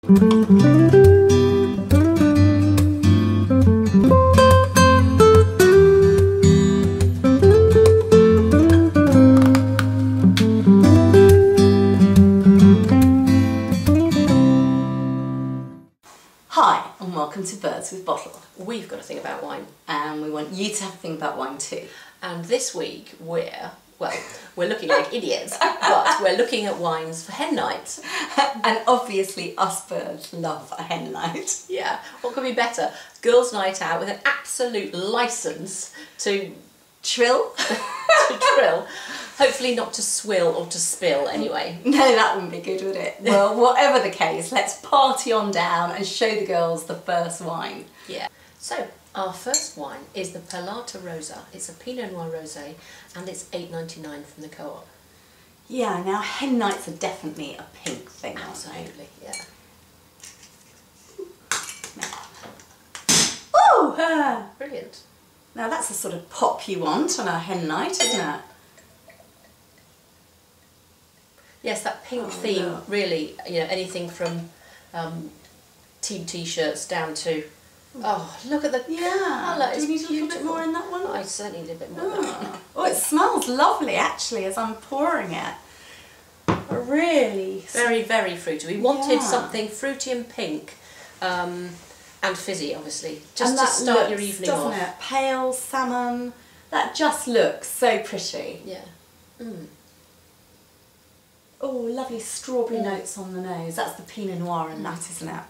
Hi and welcome to Birds with Bottle. We've got a thing about wine. And we want you to have a thing about wine too. And this week we're looking like idiots, but we're looking at wines for hen nights. And obviously us birds love a hen night. Yeah, what could be better? Girls' night out with an absolute licence to Trill? to trill. Hopefully not to swill or to spill anyway. No, that wouldn't be good, would it? Well, whatever the case, let's party on down and show the girls the first wine. Yeah. So, our first wine is the Perlata Rosa. It's a Pinot Noir Rosé and it's $8.99 from the Co-op. Yeah, now hen nights are definitely a pink thing, aren't they? Absolutely, yeah. Oh! Brilliant. Now that's the sort of pop you want on a hen night, isn't it? Yes, that pink theme, yeah. really, you know, anything from team t-shirts down to, oh, look at the colour. Do you need a little bit more in that one? I certainly need a bit more in that one. Oh, it smells lovely actually as I'm pouring it. Really. Very, very fruity. We wanted Yeah. something fruity and pink, and fizzy, obviously, just And to that start your looks, evening doesn't off. it? Pale salmon. That just looks so pretty. Yeah. Mm. Oh, lovely strawberry notes on the nose. That's the Pinot Noir in that, isn't it?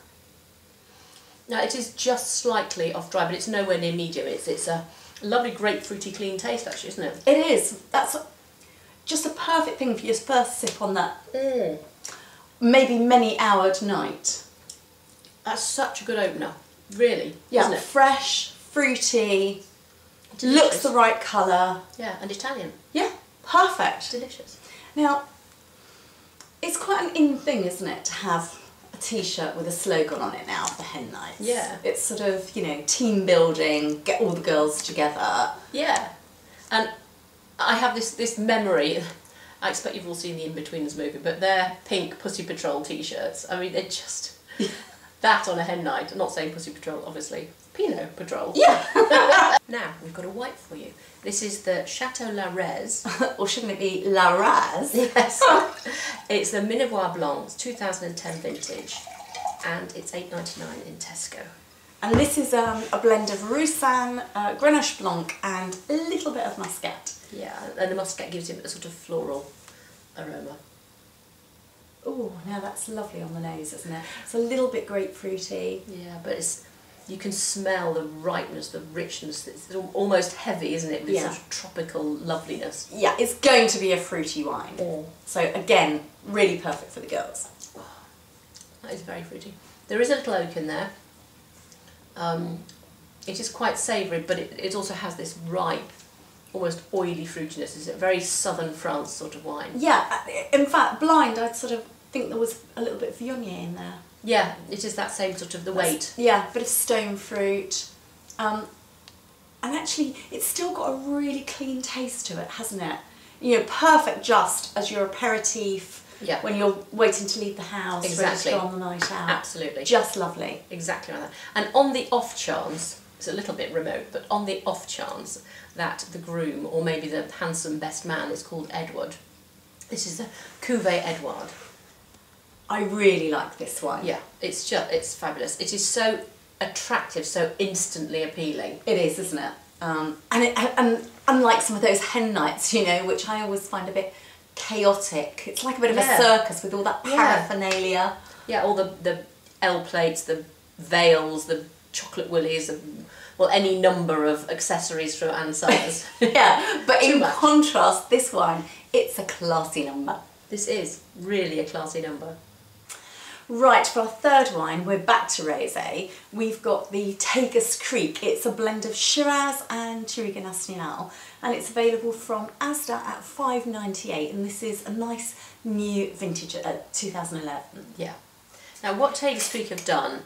Now, it is just slightly off dry, but it's nowhere near medium. It's a lovely grapefruity clean taste, actually, isn't it? It is. That's just a perfect thing for your first sip on that maybe many-houred night. That's such a good opener, really, Yeah, isn't it? fresh, fruity, Delicious. looks the right colour. Yeah, and Italian. Yeah, perfect. Delicious. Now, it's quite an in thing, isn't it, to have a t-shirt with a slogan on it now for hen nights. Yeah. It's sort of, you know, team building, get all the girls together. Yeah, and I have this memory. I expect you've all seen the In-Betweeners movie, but they're pink Pussy Patrol t-shirts. I mean, they're just that on a hen night. I'm not saying Pussy Patrol, obviously. Pinot Patrol. Yeah. Now, we've got a white for you. This is the Chateau La Rez. Or shouldn't it be La Raz? Yes. It's the Minivois Blanc, it's 2010 vintage, and it's $8.99 in Tesco. And this is a blend of Roussanne, Grenache Blanc and a little bit of Muscat. Yeah, and the Muscat gives it a sort of floral aroma. Oh, now that's lovely on the nose, isn't it? It's a little bit grapefruity. Yeah, but you can smell the ripeness, the richness. It's almost heavy, isn't it? With Yeah. sort of tropical loveliness. Yeah, it's going to be a fruity wine. Oh. So again, really perfect for the girls. That is very fruity. There is a little oak in there. It is quite savoury, but it also has this ripe, almost oily fruitiness. It's a very southern France sort of wine. Yeah, in fact, blind, I'd sort of think there was a little bit of Viognier in there. Yeah, it is that same sort of the weight. Yeah, a bit of stone fruit. And actually, it's still got a really clean taste to it, hasn't it? You know, perfect just as your aperitif. Yeah. When you're waiting to leave the house, Exactly. ready to go on the night out. Absolutely. Just lovely. Exactly like that. And on the off chance, it's a little bit remote, but on the off chance that the groom, or maybe the handsome best man, is called Edward, this is the Cuvée Edouard. I really like this one. Yeah, it's fabulous. It is so attractive, so instantly appealing. It is, isn't it? And unlike some of those hen nights, you know, which I always find a bit chaotic. It's like a bit of a circus with all that paraphernalia. Yeah, all the L plates, the veils, the chocolate willies, well, any number of accessories from Anne Summers. Yeah, but Too in much. contrast, this wine, it's a classy number. This is really a classy number. Right, for our third wine, we're back to rosé. We've got the Tagus Creek. It's a blend of Shiraz and Touriga Nacional, and it's available from Asda at $5.98, and this is a nice new vintage at 2011. Yeah. Now, what Tagus Creek have done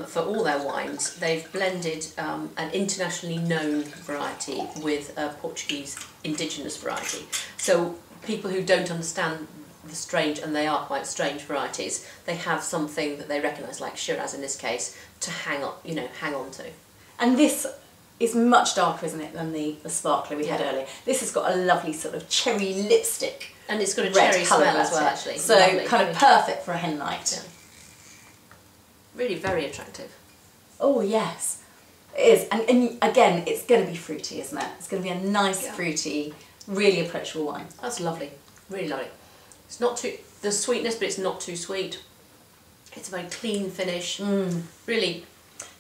for all their wines, they've blended an internationally known variety with a Portuguese indigenous variety. So people who don't understand the strange, and they are quite strange varieties, they have something that they recognise, like Shiraz in this case, to hang on to. And this is much darker, isn't it, than the sparkler we had earlier. This has got a lovely sort of cherry lipstick. And it's got a red cherry colour smell as about well, it. actually. So Lovely. kind of perfect for a hen night. Yeah. Really very attractive. Oh yes, it is. And again, it's going to be fruity, isn't it? It's going to be a nice fruity, really approachable wine. That's lovely. Really lovely. It's not too, there's sweetness, but it's not too sweet. It's a very clean finish. Really.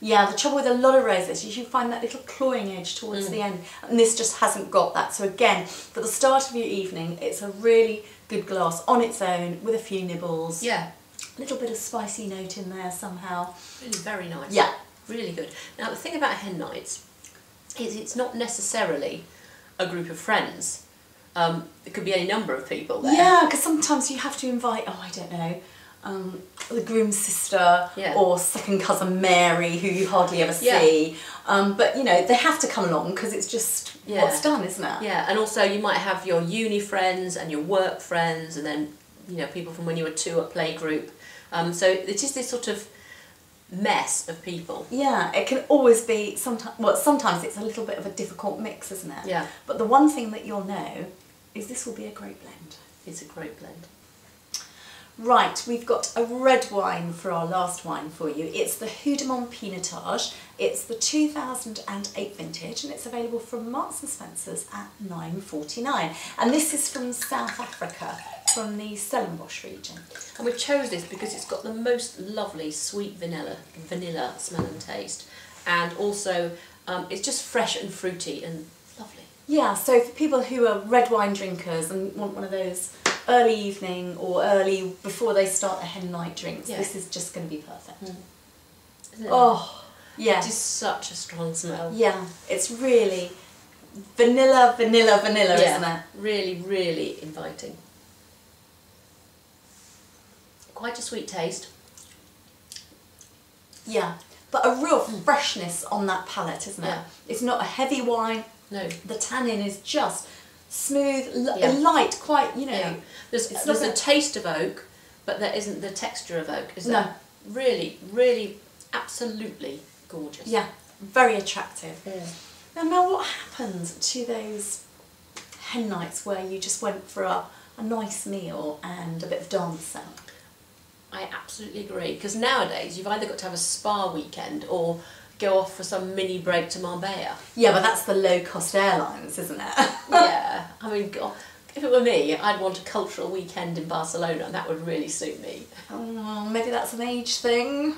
Yeah, the trouble with a lot of roses is you find that little cloying edge towards the end, and this just hasn't got that. So again, for the start of your evening, it's a really good glass on its own with a few nibbles. Yeah. A little bit of spicy note in there somehow. Really very nice. Yeah. Really good. Now the thing about hen nights is it's not necessarily a group of friends. It could be any number of people there. Yeah, because sometimes you have to invite, oh, I don't know, the groom's sister or second cousin Mary, who you hardly ever see. But, you know, they have to come along because it's just what's done, isn't it? Yeah, and also you might have your uni friends and your work friends, and then, you know, people from when you were 2 at playgroup. So it is this sort of mess of people. Yeah, it can always be, sometimes it's a little bit of a difficult mix, isn't it? Yeah. But the one thing that you'll know is this will be a great blend. It's a great blend. Right, we've got a red wine for our last wine for you. It's the Houdemont Pinotage. It's the 2008 vintage, and it's available from Marks and Spencer's at $9.49. And this is from South Africa, from the Stellenbosch region. And we chose this because it's got the most lovely sweet vanilla smell and taste, and also it's just fresh and fruity and lovely. Yeah, so for people who are red wine drinkers and want one of those early evening or early before they start their hen night drinks, this is just going to be perfect. Isn't it? Oh, yeah. It is such a strong smell. Yeah, it's really vanilla, isn't it? Really, really inviting. Quite a sweet taste. Yeah, but a real freshness on that palate, isn't it? Yeah. It's not a heavy wine. No. The tannin is just smooth, light, quite, you know. Yeah. There's a taste of oak, but there isn't the texture of oak, is there? No. Really, really, absolutely gorgeous. Yeah, very attractive. Yeah. Now, Mel, what happened to those hen nights where you just went for a nice meal and a bit of dancing? I absolutely agree, because nowadays you've either got to have a spa weekend or go off for some mini break to Marbella. Yeah, but that's the low-cost airlines, isn't it? Yeah, I mean, God, if it were me, I'd want a cultural weekend in Barcelona, and that would really suit me. Oh, well, maybe that's an age thing.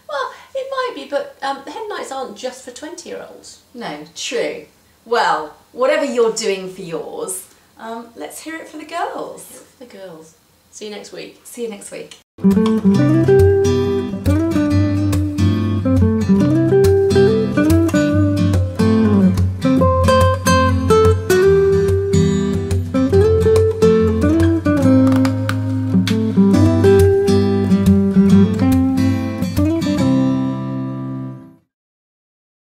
Well, it might be, but the hen nights aren't just for 20-year-olds. No, true. Well, whatever you're doing for yours, let's hear it for the girls. Hear it for the girls. See you next week. See you next week.